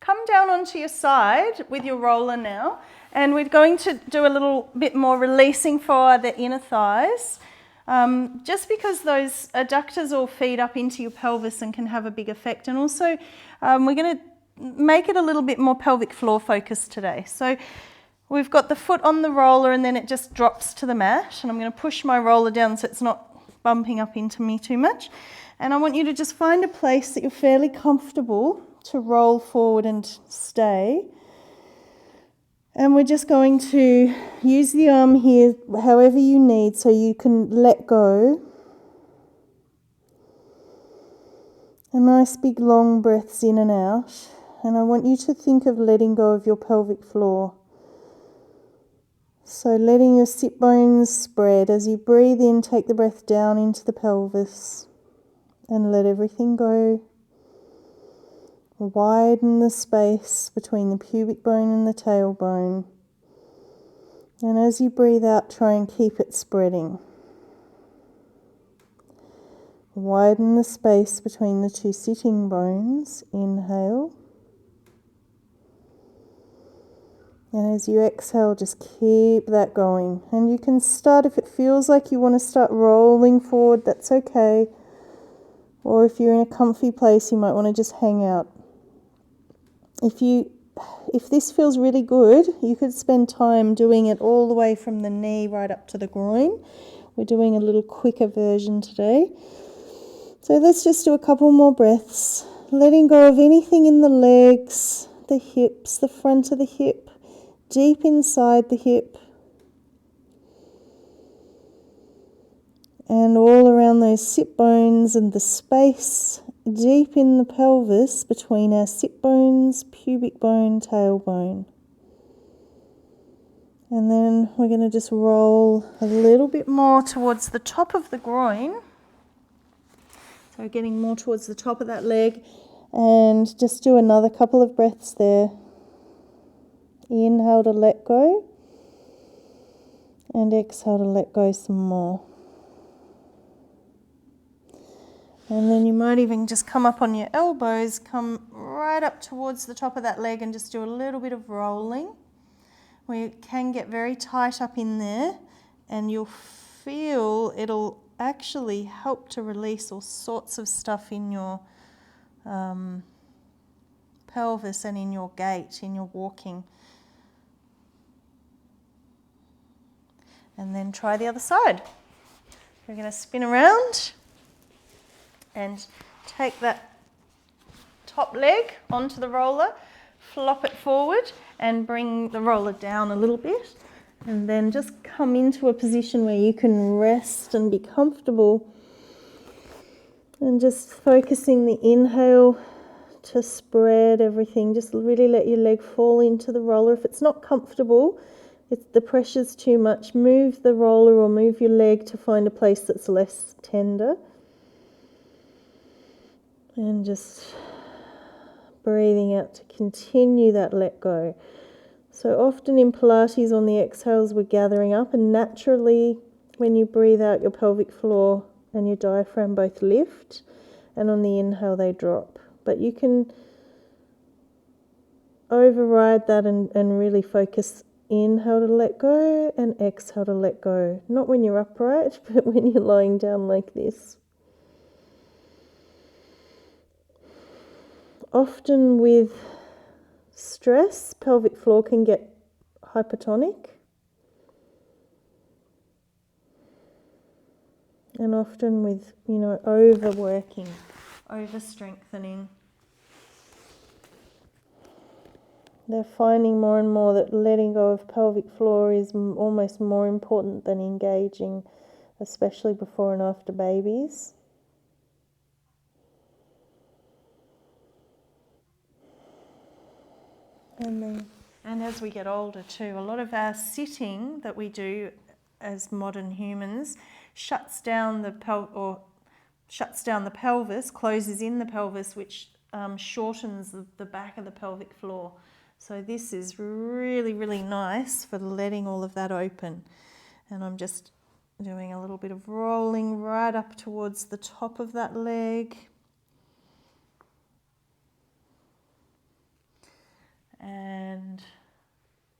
come down onto your side with your roller now, and we're going to do a little bit more releasing for the inner thighs, just because those adductors all feed up into your pelvis and can have a big effect. And also we're going to make it a little bit more pelvic floor focused today. So we've got the foot on the roller and then it just drops to the mat, and I'm going to push my roller down so it's not bumping up into me too much. And I want you to just find a place that you're fairly comfortable to roll forward and stay. And we're just going to use the arm here however you need so you can let go. And nice big long breaths in and out. And I want you to think of letting go of your pelvic floor. So letting your sit bones spread. As you breathe in, take the breath down into the pelvis and let everything go. Widen the space between the pubic bone and the tailbone. And as you breathe out, try and keep it spreading. Widen the space between the two sitting bones. Inhale. And as you exhale, just keep that going. And you can start, if it feels like you want to start rolling forward, that's okay. Or if you're in a comfy place, you might want to just hang out. If this feels really good, you could spend time doing it all the way from the knee right up to the groin. We're doing a little quicker version today. So let's just do a couple more breaths. Letting go of anything in the legs, the hips, the front of the hip, deep inside the hip. And all around those sit bones and the space deep in the pelvis between our sit bones, pubic bone, tailbone. And then we're going to just roll a little bit more towards the top of the groin. So getting more towards the top of that leg, and just do another couple of breaths there. Inhale to let go, and exhale to let go some more. And then you might even just come up on your elbows, come right up towards the top of that leg and just do a little bit of rolling. We can get very tight up in there, and you'll feel it'll actually help to release all sorts of stuff in your pelvis and in your gait, in your walking. And then try the other side. We're going to spin around and take that top leg onto the roller, flop it forward and bring the roller down a little bit, and then just come into a position where you can rest and be comfortable, and just focusing the inhale to spread everything. Just really let your leg fall into the roller. If it's not comfortable, if the pressure's too much, move the roller or move your leg to find a place that's less tender. And just breathing out to continue that let go. So often in Pilates on the exhales we're gathering up, and naturally when you breathe out your pelvic floor and your diaphragm both lift, and on the inhale they drop. But you can override that and really focus inhale to let go and exhale to let go. Not when you're upright, but when you're lying down like this. Often with stress, pelvic floor can get hypertonic. And often with, overworking, over-strengthening. They're finding more and more that letting go of pelvic floor is almost more important than engaging, especially before and after babies. And as we get older too, a lot of our sitting that we do as modern humans shuts down the pelvis, closes in the pelvis, which shortens the back of the pelvic floor. So this is really, really nice for letting all of that open. And I'm just doing a little bit of rolling right up towards the top of that leg. And